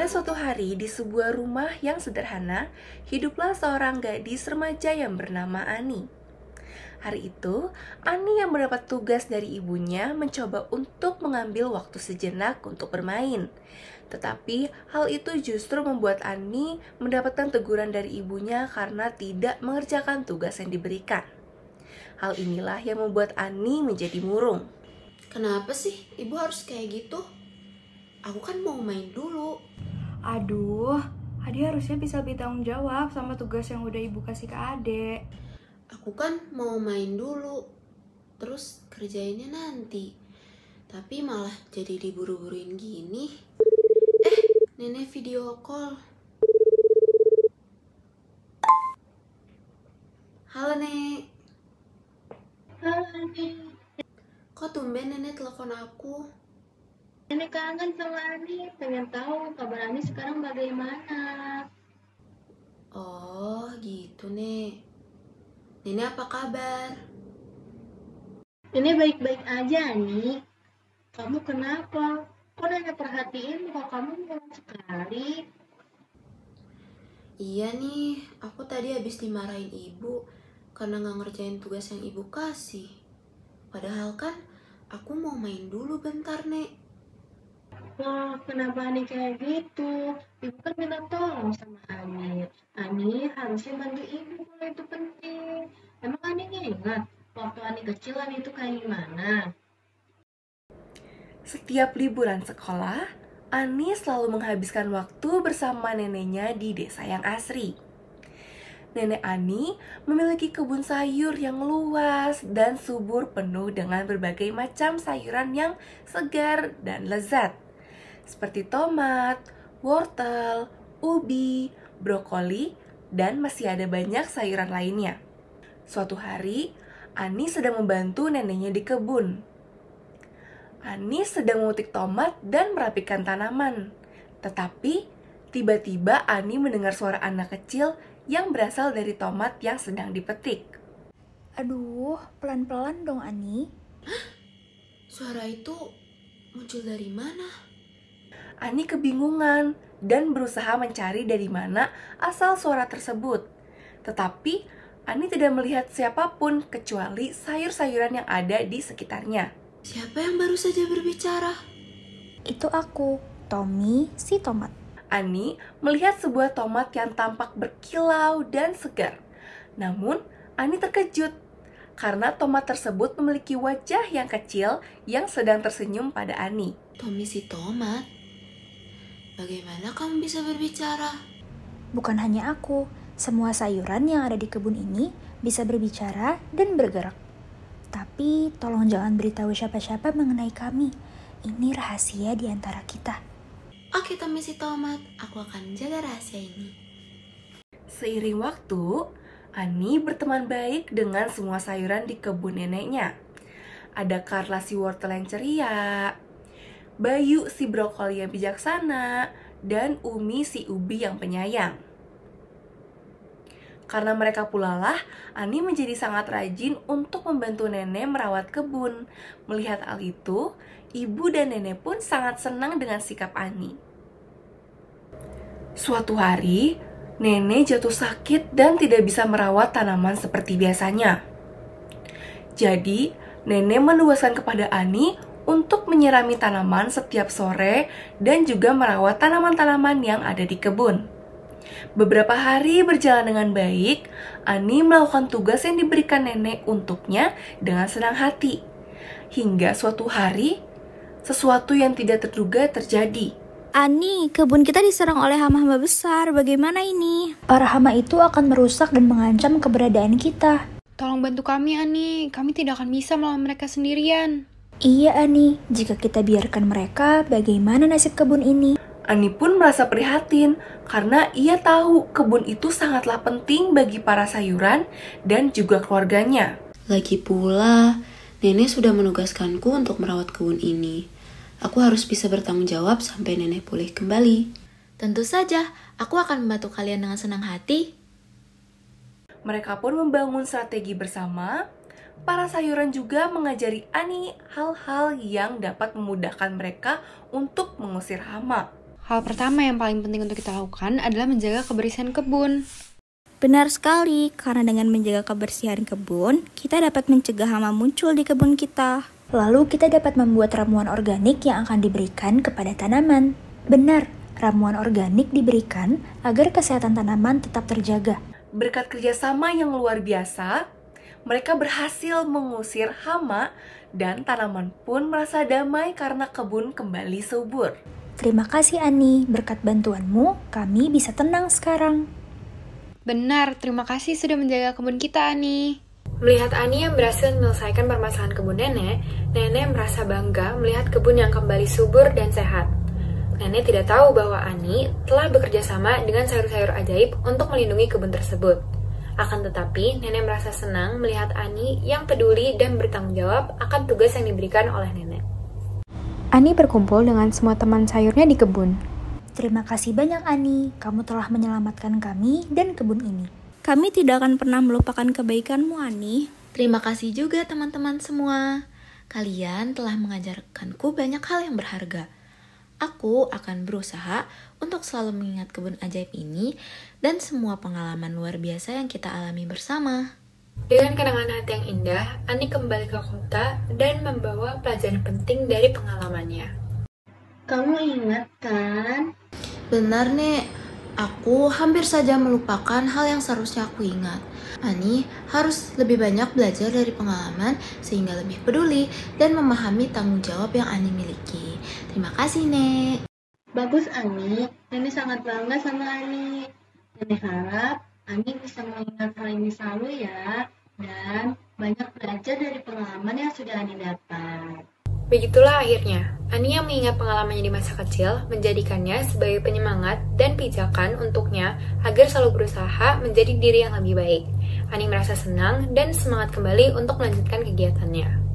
Pada suatu hari di sebuah rumah yang sederhana, hiduplah seorang gadis remaja yang bernama Ani. Hari itu, Ani yang mendapat tugas dari ibunya mencoba untuk mengambil waktu sejenak untuk bermain. Tetapi hal itu justru membuat Ani mendapatkan teguran dari ibunya karena tidak mengerjakan tugas yang diberikan. Hal inilah yang membuat Ani menjadi murung. Kenapa sih ibu harus kayak gitu? Aku kan mau main dulu. Aduh, Ade harusnya bisa lebih tanggung jawab sama tugas yang udah ibu kasih ke Ade. Aku kan mau main dulu, terus kerjainnya nanti. Tapi malah jadi diburu-buruin gini. Nenek video call. Halo, Nek. Halo, Ani. Kok tumben Nenek telepon aku? Nenek kangen sama Ani, pengen tahu kabar Ani sekarang bagaimana. Oh, gitu, Nek. Nenek apa kabar? Nenek baik-baik aja, Ani. Kamu kenapa? Kok Nenek perhatiin muka kamu murung sekali? Iya nih, aku tadi habis dimarahin ibu karena nggak ngerjain tugas yang ibu kasih. Padahal kan aku mau main dulu bentar, Nek. Wah, kenapa Ani kayak gitu? Ibu kan minta tolong sama Ani. Ani harusnya bantu ibu kalau itu penting. Emang Ani ingat waktu Ani kecil Ani itu kayak gimana? Setiap liburan sekolah, Ani selalu menghabiskan waktu bersama neneknya di desa yang asri. Nenek Ani memiliki kebun sayur yang luas dan subur penuh dengan berbagai macam sayuran yang segar dan lezat. Seperti tomat, wortel, ubi, brokoli, dan masih ada banyak sayuran lainnya. Suatu hari, Ani sedang membantu neneknya di kebun. Ani sedang memetik tomat dan merapikan tanaman. Tetapi, tiba-tiba Ani mendengar suara anak kecil yang berasal dari tomat yang sedang dipetik. Aduh, pelan-pelan dong Ani. Suara itu muncul dari mana? Ani kebingungan dan berusaha mencari dari mana asal suara tersebut. Tetapi, Ani tidak melihat siapapun kecuali sayur-sayuran yang ada di sekitarnya. Siapa yang baru saja berbicara? Itu aku, Tommy, si tomat. Ani melihat sebuah tomat yang tampak berkilau dan segar. Namun, Ani terkejut karena tomat tersebut memiliki wajah yang kecil yang sedang tersenyum pada Ani. Tommy si tomat. Bagaimana kamu bisa berbicara? Bukan hanya aku, semua sayuran yang ada di kebun ini bisa berbicara dan bergerak. Tapi tolong jangan beritahu siapa-siapa mengenai kami. Ini rahasia di antara kita. Oke, Tommy si tomat, aku akan jaga rahasia ini. Seiring waktu, Ani berteman baik dengan semua sayuran di kebun neneknya. Ada Carla si wortel yang ceria, Bayu si brokoli yang bijaksana, dan Umi si ubi yang penyayang. Karena mereka pula lah, Ani menjadi sangat rajin untuk membantu nenek merawat kebun. Melihat hal itu, ibu dan nenek pun sangat senang dengan sikap Ani. Suatu hari, nenek jatuh sakit dan tidak bisa merawat tanaman seperti biasanya. Jadi, nenek menugaskan kepada Ani untuk menyirami tanaman setiap sore dan juga merawat tanaman-tanaman yang ada di kebun. Beberapa hari berjalan dengan baik, Ani melakukan tugas yang diberikan nenek untuknya dengan senang hati. Hingga suatu hari, sesuatu yang tidak terduga terjadi. Ani, kebun kita diserang oleh hama-hama besar. Bagaimana ini? Para hama itu akan merusak dan mengancam keberadaan kita. Tolong bantu kami, Ani. Kami tidak akan bisa melawan mereka sendirian. Iya Ani, jika kita biarkan mereka, bagaimana nasib kebun ini? Ani pun merasa prihatin karena ia tahu kebun itu sangatlah penting bagi para sayuran dan juga keluarganya. Lagi pula, nenek sudah menugaskanku untuk merawat kebun ini. Aku harus bisa bertanggung jawab sampai nenek pulih kembali. Tentu saja, aku akan membantu kalian dengan senang hati. Mereka pun membangun strategi bersama. Para sayuran juga mengajari Ani hal-hal yang dapat memudahkan mereka untuk mengusir hama. Hal pertama yang paling penting untuk kita lakukan adalah menjaga kebersihan kebun. Benar sekali, karena dengan menjaga kebersihan kebun, kita dapat mencegah hama muncul di kebun kita. Lalu kita dapat membuat ramuan organik yang akan diberikan kepada tanaman. Benar, ramuan organik diberikan agar kesehatan tanaman tetap terjaga. Berkat kerjasama yang luar biasa, mereka berhasil mengusir hama dan tanaman pun merasa damai karena kebun kembali subur. Terima kasih Ani, berkat bantuanmu kami bisa tenang sekarang. Benar, terima kasih sudah menjaga kebun kita, Ani. Melihat Ani yang berhasil menyelesaikan permasalahan kebun nenek merasa bangga melihat kebun yang kembali subur dan sehat. Nenek tidak tahu bahwa Ani telah bekerja sama dengan sayur-sayur ajaib untuk melindungi kebun tersebut. Akan tetapi, nenek merasa senang melihat Ani yang peduli dan bertanggung jawab akan tugas yang diberikan oleh nenek. Ani berkumpul dengan semua teman sayurnya di kebun. Terima kasih banyak Ani, kamu telah menyelamatkan kami dan kebun ini. Kami tidak akan pernah melupakan kebaikanmu, Ani. Terima kasih juga teman-teman semua. Kalian telah mengajarkanku banyak hal yang berharga. Aku akan berusaha untuk selalu mengingat kebun ajaib ini dan semua pengalaman luar biasa yang kita alami bersama. Dengan kenangan hati yang indah, Ani kembali ke kota dan membawa pelajaran penting dari pengalamannya. Kamu ingat kan? Benar, Nek. Aku hampir saja melupakan hal yang seharusnya aku ingat. Ani harus lebih banyak belajar dari pengalaman sehingga lebih peduli dan memahami tanggung jawab yang Ani miliki. Terima kasih, Nek. Bagus Ani, Nenek sangat bangga sama Ani. Nenek harap Ani bisa mengingat hal ini selalu ya, dan banyak belajar dari pengalaman yang sudah Ani dapat. Begitulah akhirnya, Ani yang mengingat pengalamannya di masa kecil menjadikannya sebagai penyemangat dan pijakan untuknya agar selalu berusaha menjadi diri yang lebih baik. Ani merasa senang dan semangat kembali untuk melanjutkan kegiatannya.